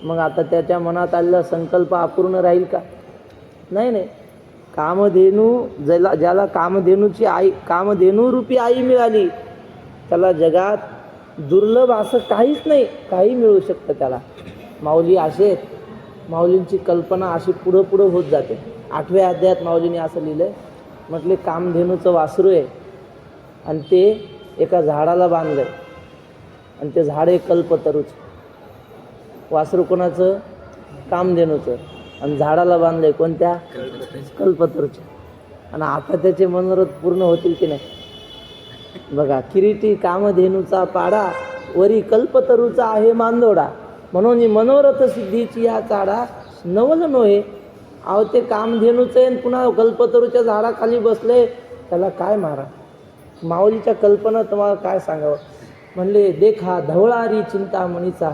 मग आता त्याच्या मनात आलेला संकल्प अपूर्ण राहील का? नाही नाही. कामधेनू, ज्याला कामधेनूची आई, कामधेनू रूपी आई मिळाली, त्याला जगात दुर्लभ असं काहीच नाही, काही मिळू शकतं त्याला. माऊली असे आहेत. माऊलींची कल्पना अशी पुढं पुढं होत जाते. 8व्या अध्यायात माऊलीने असं लिहिलं आहे, म्हटले कामधेनूचं वासरू आहे आणि ते एका झाडाला बांधलं आहे, आणि ते झाड आहे कल्पतरूचं. वासरू कोणाचं? कामधेनूचं. आणि झाडाला बांधलं आहे कोणत्या? कल्पतरूच्या. आणि आता त्याचे मनोरथ पूर्ण होतील की नाही? बघा, किरीटी कामधेनूचा पाडा, वरी कल्पतरूचा आहे मांदोडा. म्हणून मनोरथ सिद्धीची या चाडा, नवल नोहे. अहो, ते कामधेनूचं आहे, पुन्हा कल्पतरूच्या झाडाखाली बसले, त्याला काय मारा? माऊलीच्या कल्पना तुम्हाला काय सांगावं. म्हणले, देखा धवळारी चिंतामणीचा,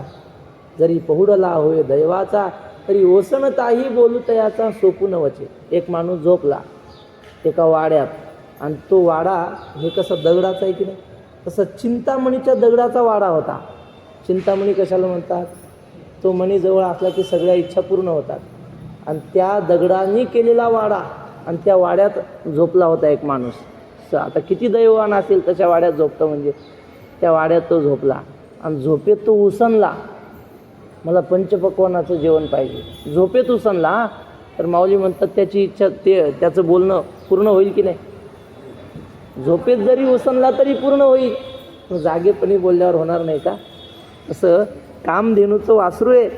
जरी पहुडला होय दैवाचा, तरी ओसणताही बोलू तयाचा सोपून वचे. एक माणूस झोपला एका वाड्यात, आणि तो वाडा हे कसं दगडाचा आहे की नाही, तसं चिंतामणीच्या दगडाचा वाडा होता. चिंतामणी कशाला म्हणतात? तो मणी जवळ असला की सगळ्या इच्छा पूर्ण होतात. आणि त्या दगडांनी केलेला वाडा, आणि त्या वाड्यात झोपला होता एक माणूस. आता किती दैवान असेल तशा वाड्यात झोपतं, म्हणजे त्या वाड्यात तो झोपला. आणि झोपेत तो उसनला, मला पंचपक्वानाचं जेवण पाहिजे. झोपेत उसनला, तर माऊली म्हणतात त्याची इच्छा, त्याचं बोलणं पूर्ण होईल की नाही? झोपेत जरी उसनला तरी पूर्ण होईल, जागेपणी बोलल्यावर होणार नाही का? असं कामधेनूचं वासरू आहे,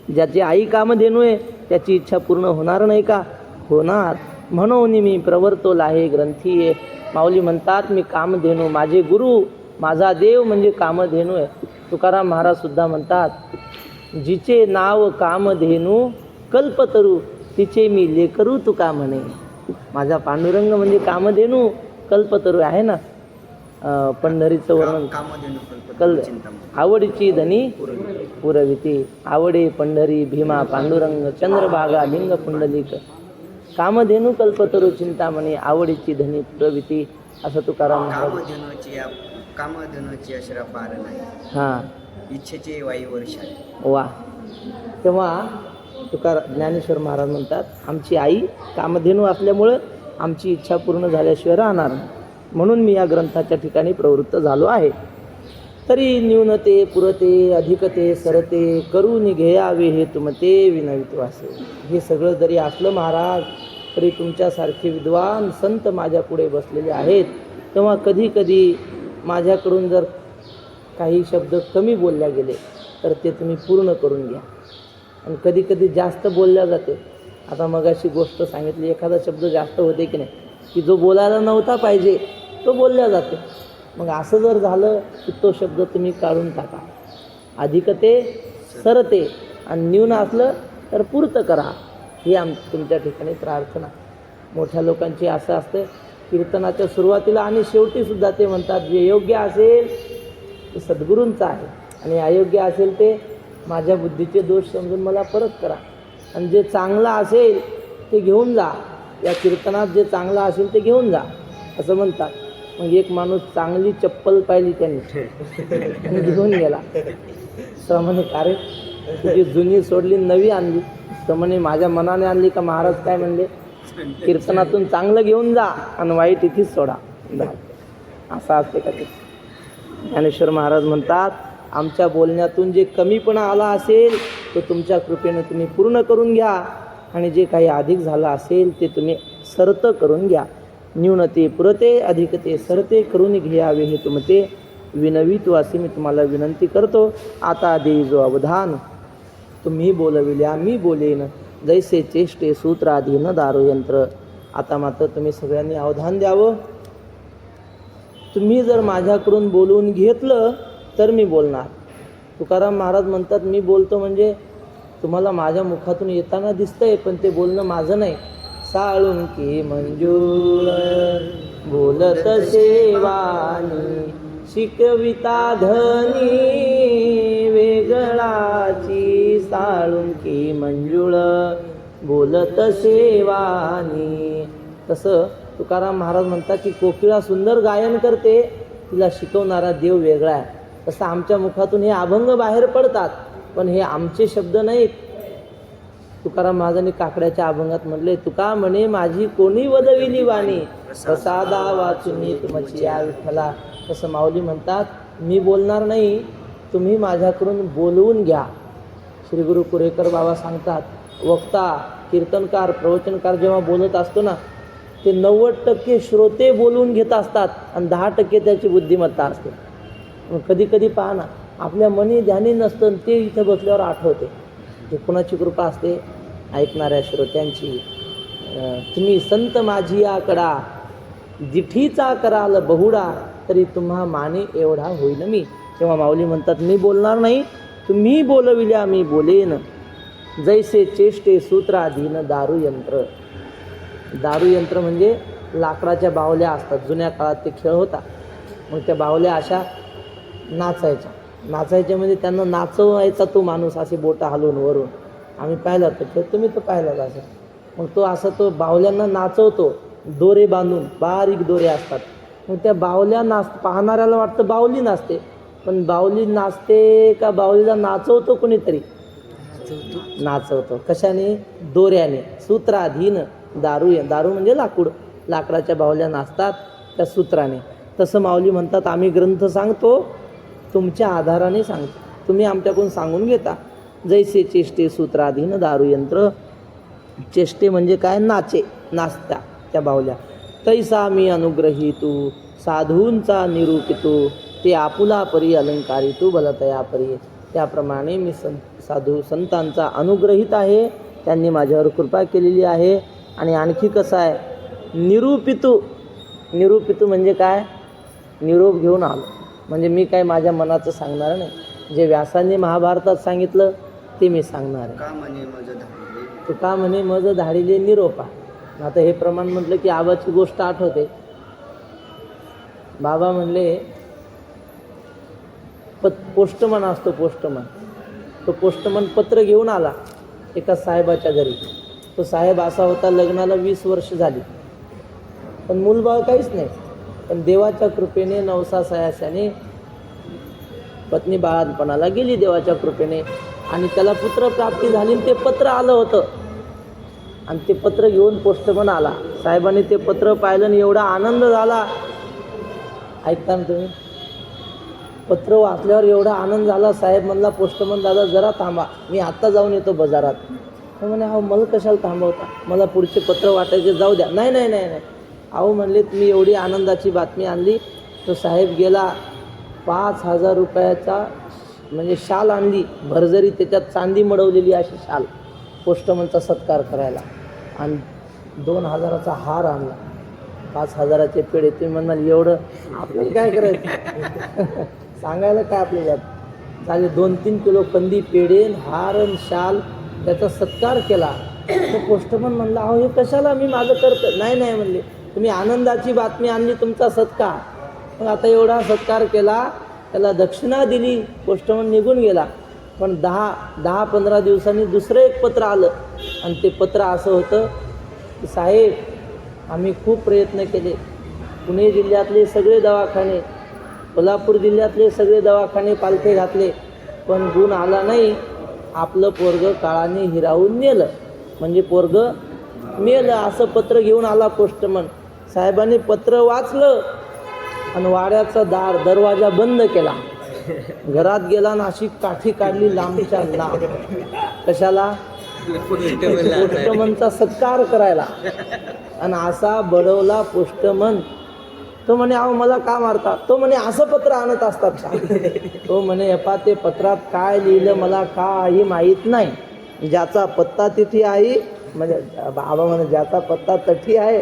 ज्याची आई कामधेनू आहे, त्याची इच्छा पूर्ण होणार नाही का? होणार. म्हणून मी प्रवर्तो लाहे ग्रंथी आहे. माऊली म्हणतात, मी कामधेनू, माझे गुरु, माझा देव म्हणजे कामधेनू आहे. तुकाराम महाराज सुद्धा म्हणतात, जिचे नाव कामधेनू कल्पतरू, तिचे मी लेकरू तुका म्हणे. माझा पांडुरंग म्हणजे कामधेनू, कल्पतरू आहे ना. पंढरीचं वर्णन, आवडीची धनी पुरविती. आवडे पंढरी भीमा पांडुरंग, चंद्रभागा लिंग पुंडलिक, कामधेनू कल्पतरू चिंतामणी, आवडीची धनी पुरविती. असं तुकाराम कामधेनूची अशरा पार नाही, हां, इच्छेचे वायू वर्षा. वा. तेव्हा ज्ञानेश्वर महाराज म्हणतात, आमची आई कामधेनू असल्यामुळं आमची इच्छा पूर्ण झाल्याशिवाय राहणार नाही. म्हणून मी या ग्रंथाच्या ठिकाणी प्रवृत्त झालो आहे. तरी न्यूनते पुरते अधिकते सरते, करून घेयावे हे तुमते विनवित्वासे. हे सगळं जरी असलं महाराज, तरी तुमच्यासारखे विद्वान संत माझ्या पुढे बसलेले आहेत. तेव्हा कधी कधी माझ्याकडून जर काही शब्द कमी बोलल्या गेले, तर ते तुम्ही पूर्ण करून घ्या. आणि कधी कधी जास्त बोलल्या जाते. आता मगाशी गोष्ट सांगितली, एखादा शब्द जास्त होते की नाही, की जो बोलायला नव्हता पाहिजे तो बोलल्या जाते. मग असं जर झालं की तो शब्द तुम्ही काढून टाका. अधिकते सरते आणि न्यून असलं तर पूर्त करा. ही तुमच्या ठिकाणी प्रार्थना. मोठ्या लोकांची असं असतं कीर्तनाच्या सुरुवातीला आणि शेवटीसुद्धा ते म्हणतात जे योग्य असेल ते सद्गुरूंचं आहे आणि अयोग्य असेल ते माझ्या बुद्धीचे दोष समजून मला परत करा. आणि जे चांगलं असेल ते घेऊन जा. या कीर्तनात जे चांगलं असेल ते घेऊन जा असं म्हणतात. मग एक माणूस चांगली चप्पल पाहिली त्यांनी घेऊन गेला. श्रमणे कार्य तुझी जुनी सोडली नवी आणली. श्रमणे माझ्या मनाने आणली का महाराज काय म्हणले कीर्तनातून चांगलं घेऊन जा आणि वाईट इथेच सोडा. असं असते का ते? ज्ञानेश्वर महाराज म्हणतात आमच्या बोलण्यातून जे कमीपणा आला असेल तो तुमच्या कृपेने तुम्ही पूर्ण करून घ्या आणि जे काही अधिक झालं असेल ते तुम्ही सरत करून घ्या. न्यूनते पुरते अधिकते सरते करून घ्यावे हे तुमते विनवित असे मी तुम्हाला विनंती करतो. आता देई जो अवधान तुम्ही बोलविल्या मी बोलेन जैसे चेष्टे सूत्राधीन दारुयंत्र. आता मात्र तुम्ही सगळ्यांनी अवधान द्यावं. तुम्ही जर माझ्याकडून बोलवून घेतलं तर मी बोलणार. तुकाराम महाराज म्हणतात मी बोलतो म्हणजे तुम्हाला माझ्या मुखातून येताना दिसतंय पण ते बोलणं माझं नाही. साळुंकी मंजूळ बोलत सेवानी शिकविता धनी वेगळाची. साळुंकी मंजूळ बोलत सेवानी. तसं तुकाराम महाराज म्हणतात की कोकिळा सुंदर गायन करते तिला शिकवणारा देव वेगळा आहे. तसं आमच्या मुखातून हे अभंग बाहेर पडतात पण हे आमचे शब्द नाहीत. तुकाराम महाराजांनी काकड्याच्या अभंगात म्हणले तुका म्हणे माझी कोणी वदविली वाणी प्रसादा वाचुनी तुमची या विठ्ठला. तसं माऊली म्हणतात मी बोलणार नाही तुम्ही माझ्याकडून बोलवून घ्या. श्री गुरु कुरेकर बाबा सांगतात वक्ता कीर्तनकार प्रवचनकार जेव्हा बोलत असतो ना ते 90% श्रोते बोलवून घेत असतात आणि 10% त्याची बुद्धिमत्ता असते. मग कधी कधी पहा ना आपल्या मनी ध्यानी नसतं ते इथं बसल्यावर आठवते. हे कुणाची कृपा असते? ऐकणाऱ्या श्रोत्यांची. तुम्ही संत माझी आकडा जिठीचा कराल बहुडा तरी तुम्हा माने एवढा होईन मी. तेव्हा माऊली म्हणतात मी बोलणार नाही तुम्ही बोलविल्या मी बोलेन जैसे चेष्टे सूत्राधीन दारूयंत्र. दारूयंत्र म्हणजे लाकडाच्या बावल्या असतात. जुन्या काळात ते खेळ होता. मग त्या बावल्या अशा नाचायच्या म्हणजे त्यांना नाचवायचा तो माणूस असे बोटं हलवून वरून. आम्ही पाहिला तो खेळ तुम्ही तो पाहिलाच असेल. मग तो असं तो बावल्यांना नाचवतो दोरे बांधून बारीक दोरे असतात. मग त्या बावल्या पाहणाऱ्याला वाटतं बावली नाचते पण बावली नाचते का बावलीला नाचवतो कोणीतरी? नाचवतो. कशाने? दोऱ्याने. सूत्राधीन दारू म्हणजे लाकूड. लाकडाच्या बावल्या नाचतात त्या सूत्राने. तसं माऊली म्हणतात आम्ही ग्रंथ सांगतो तुमच्या आधाराने सांगतो. तुम्ही आमच्याकडून सांगून घेता. जैसे चेष्टे सूत्राधीन दारूयंत्र. चेष्टे म्हणजे काय? नाचत्या त्या बावल्या. तैसा मी अनुग्रहितू साधूंचा निरूपितू ते आपुला परी अलंकारितू बलतया परी. त्याप्रमाणे मी साधू संतांचा अनुग्रहित आहे. त्यांनी माझ्यावर कृपा केलेली आहे. आणि आणखी कसं आहे? निरूपितू म्हणजे काय? निरोप घेऊन आलो म्हणजे मी काय माझ्या मनाचं सांगणार नाही. जे व्यासांनी महाभारतात सांगितलं ते मी सांगणार आहे. तू का म्हणे मज धाडिले निरोपा. आता हे प्रमाण म्हटलं की आबाची गोष्ट आठवते. बाबा म्हणले पोस्टमन असतो पोस्टमन. तो पोस्टमन पत्र घेऊन आला एका साहेबाच्या घरी. तो साहेब असा होता लग्नाला 20 वर्ष झाली पण मूलबाळ काहीच नाही. पण देवाच्या कृपेने नवसा सयाशाने पत्नी बाळातपणाला गेली देवाच्या कृपेने आणि त्याला पुत्रप्राप्ती झाली. ते पत्र आलं होतं आणि ते पत्र घेऊन पोस्टमन आला. साहेबांनी ते पत्र पाहिलं आणि एवढा आनंद झाला. ऐकता ना तुम्ही? पत्र वाचल्यावर एवढा आनंद झाला. साहेब म्हणला पोस्टमन दादा जरा थांबा मी आत्ता जाऊन येतो बाजारात. तर म्हणे अहो मला कशाला थांबवता मला पुढचे पत्र वाटायचे जाऊ द्या. नाही नाही नाही नाही अहो म्हणले तुम्ही एवढी आनंदाची बातमी आणली. तो साहेब गेला 5,000 रुपयाचा म्हणजे शाल आणली भरजरी त्याच्यात चांदी मडवलेली अशी शाल पोस्टमनचा सत्कार करायला आणि 2,000चा हार आणला 5,000चे पेढे. तुम्ही म्हणाल एवढं आपल्याला काय करायचं सांगायला काय आपल्याला चालेल. 2-3 किलो कंदी पेढे, हार आणि शाल त्याचा सत्कार केला. तो पोस्टमन म्हणला अहो हे कशाला, मी माझं करतं. नाही नाही म्हणले, तुम्ही आनंदाची बातमी आणली, तुमचा सत्कार. मग आता एवढा सत्कार केला, त्याला दक्षिणा दिली, पोस्टमन निघून गेला. पण 10-15 दिवसांनी दुसरं एक पत्र आलं आणि ते पत्र असं होतं की साहेब आम्ही खूप प्रयत्न केले, पुणे जिल्ह्यातले सगळे दवाखाने, कोल्हापूर जिल्ह्यातले सगळे दवाखाने पालथे घातले, पण गुण आला नाही. आपलं पोरगं काळाने हिरावून नेलं, म्हणजे पोरगं मेलं असं पत्र घेऊन आला पोस्टमन. साहेबांनी पत्र वाचलं आणि वाड्याचा दरवाजा बंद केला. घरात गेला आणि अशी काठी काढली लांबच्या लांब. कशाला? पोस्टमनचा सत्कार करायला. आणि असा बडवला पोस्टमन. तो म्हणे अहो मला का मारता? तो म्हणे असं पत्र आणत असतात का? तो म्हणे यपा ते पत्रात काय लिहिलं मला काही माहीत नाही. ज्याचा पत्ता तिथे आहे, म्हणजे बाबा म्हणे ज्याचा पत्ता तठी आहे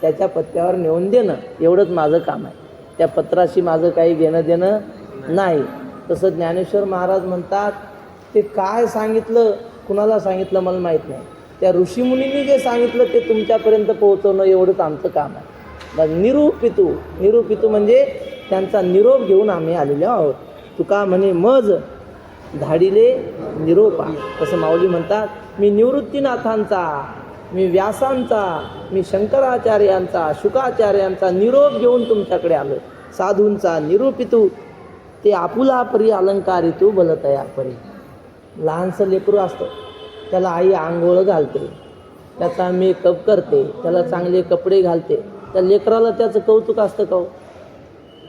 त्याच्या पत्त्यावर नेऊन देणं एवढंच माझं काम आहे. त्या पत्राशी माझं काही घेणं देणं नाही. तसं ज्ञानेश्वर महाराज म्हणतात ते काय सांगितलं, कुणाला सांगितलं मला माहीत नाही. त्या ऋषीमुनींनी जे सांगितलं ते तुमच्यापर्यंत पोहोचवणं एवढंच आमचं काम आहे. निरूपितू म्हणजे त्यांचा निरोप घेऊन आम्ही आलेलो आहोत. तुका म्हणे मज धाडीले निरोपा. तसं माऊली म्हणतात मी निवृत्तीनाथांचा, मी व्यासांचा, मी शंकराचार्यांचा, शुकाचार्यांचा निरोप घेऊन तुमच्याकडे आलो. साधूंचा निरूपितू ते आपुला परी अलंकारितू बलतया परी. लहानसं लेकरू असतं, त्याला आई आंघोळ घालते, त्याचा मेकअप करते, त्याला चांगले कपडे घालते. त्या लेकराला त्याचं कौतुक असतं का?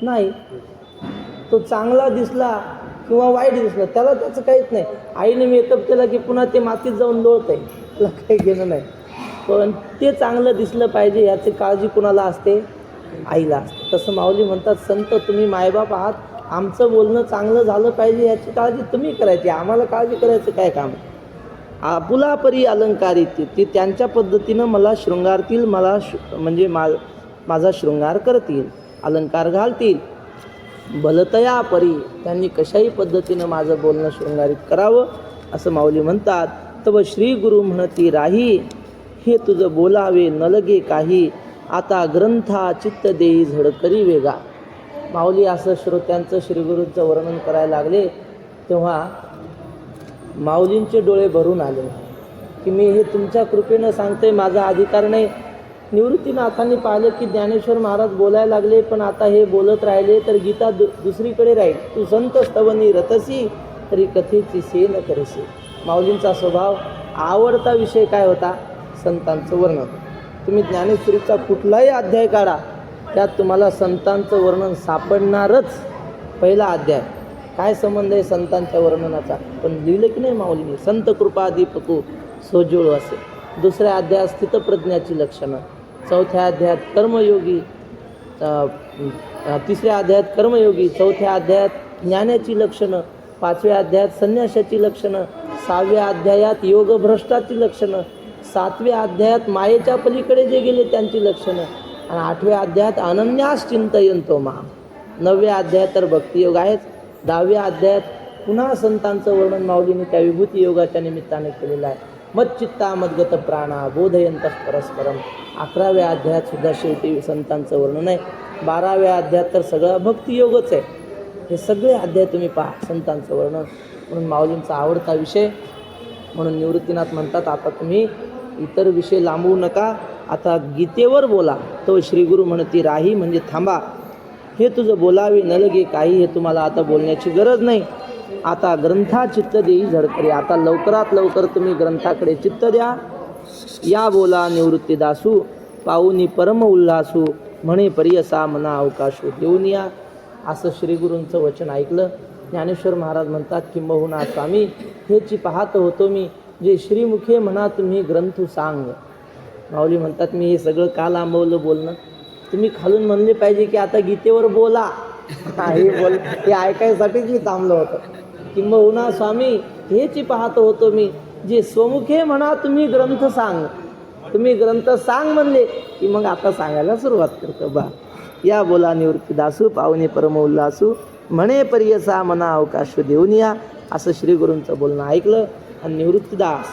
नाही. तो चांगला दिसला किंवा वाईट दिसला त्याला त्याचं काहीच नाही. आईने मेकअप केला की पुन्हा ते मातीत जाऊन लोळत आहे, त्याला काही घेणं नाही. पण ते चांगलं दिसलं पाहिजे याची काळजी कुणाला असते? आईला असते. तसं माऊली म्हणतात संत तुम्ही मायबाप आहात, आमचं बोलणं चांगलं झालं पाहिजे याची काळजी तुम्ही करायची, आम्हाला काळजी करायचं काय काम? आपुला परी अलंकारित ती त्यांच्या पद्धतीनं मला शृंगारतील, मला म्हणजे माझा शृंगार करतील, अलंकार घालतील. बलतया परी त्यांनी कशाही पद्धतीनं माझं बोलणं शृंगारित करावं असं माऊली म्हणतात. तव श्री गुरु म्हणती राही, हे तुझं बोलावे न लगे काही, आता ग्रंथा चित्त देई झडकरी वेगा. माऊली असं श्रोत्यांचं श्रीगुरूंचं वर्णन करायला लागले तेव्हा माऊलींचे डोळे भरून आले की मी हे तुमच्या कृपेनं सांगतोय, माझा अधिकार नाही. निवृत्तीनाथांनी पाहिलं की ज्ञानेश्वर महाराज बोलायला लागले, पण आता हे बोलत राहिले तर गीता दुसरीकडे राहील. तू संत स्तवनी रतसी तरी कथेची से न करसी. माऊलींचा स्वभाव आवडता विषय काय होता? संतांचं वर्णन. तुम्ही ज्ञानेश्वरीचा कुठलाही अध्याय काढा, त्यात तुम्हाला संतांचं वर्णन सापडणारच. पहिला अध्याय काय संबंध आहे संतांच्या वर्णनाचा? पण लिहिलं की नाही माऊलीने? संत कृपा दीपकू सोजूळ असे. दुसऱ्या अध्यायात स्थितप्रज्ञाची लक्षणं, चौथ्या अध्यायात कर्मयोगी, तिसऱ्या अध्यायात कर्मयोगी, चौथ्या अध्यायात ज्ञानाची लक्षणं, पाचव्या अध्यायात संन्यासाची लक्षणं, सहाव्या अध्यायात योगभ्रष्टाची लक्षणं, सातव्या अध्यायात मायेच्या पलीकडे जे गेले त्यांची लक्षणं, आणि आठव्या अध्यायात अनन्यास चिंतयंतो मा. नवव्या अध्यायात तर भक्तियोग आहेच. 10व्या अध्यायात पुन्हा संतांचं वर्णन माऊलीने त्या विभूती योगाच्या निमित्ताने केलेलं आहे. मच्चित्ता मद्गत प्राणा बोधयंत परस्परम. 11व्या अध्यायात सुद्धा शेवटी संतांचं वर्णन आहे. 12व्या अध्यायात तर सगळा भक्तियोगच आहे. हे सगळे अध्याय तुम्ही पहा संतांचं वर्णन. म्हणून माऊलींचा आवडता विषय. म्हणून निवृत्तीनाथ म्हणतात आता तुम्ही इतर विषय लांबवू नका, आता गीतेवर बोला. तो श्रीगुरू म्हणती राही म्हणजे थांबा, हे तुझं बोलावे न लगे काही, हे तुम्हाला आता बोलण्याची गरज नाही. आता ग्रंथा चित्त देई झडकरी. आता लवकरात लवकर तुम्ही ग्रंथाकडे चित्त द्या. या बोला निवृत्ती दासू पाऊनी परम उल्हासू, म्हणे परियसा मना अवकाशू. देऊन या असं श्रीगुरूंचं वचन ऐकलं. ज्ञानेश्वर महाराज म्हणतात किंबहुना स्वामी हेची पाहत होतो मी, जे श्रीमुखे म्हणा तुम्ही ग्रंथू सांग. माऊली म्हणतात मी हे सगळं का लांबवलं बोलणं? तुम्ही खालून म्हणले पाहिजे की आता गीतेवर बोला. हे ऐकायसाठीच मी थांबलो होतो. किंबहुना स्वामी हेची पाहत होतो मी, जे स्वमुखे म्हणा तुम्ही ग्रंथ सांग. तुम्ही ग्रंथ सांग म्हणले की मग आता सांगायला सुरुवात करतो बा. या बोला निवृत्तीदासू पाहुणे परम उल्हासू म्हणे परियसा मना अवकाश देऊनिया. असं श्री गुरूंचं बोलणं ऐकलं आणि निवृत्तीदास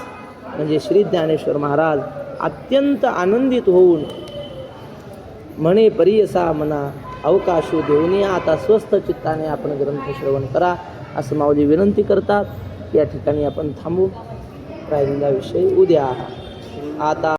म्हणजे श्री ज्ञानेश्वर महाराज अत्यंत आनंदित होऊन म्हणे परियसा मना अवकाशू देऊनिया. आता स्वस्थ चित्ताने आपण ग्रंथ श्रवण करा असं माऊली विनंती करतात. या ठिकाणी आपण थांबू. राहिलेला विषय उद्या. आता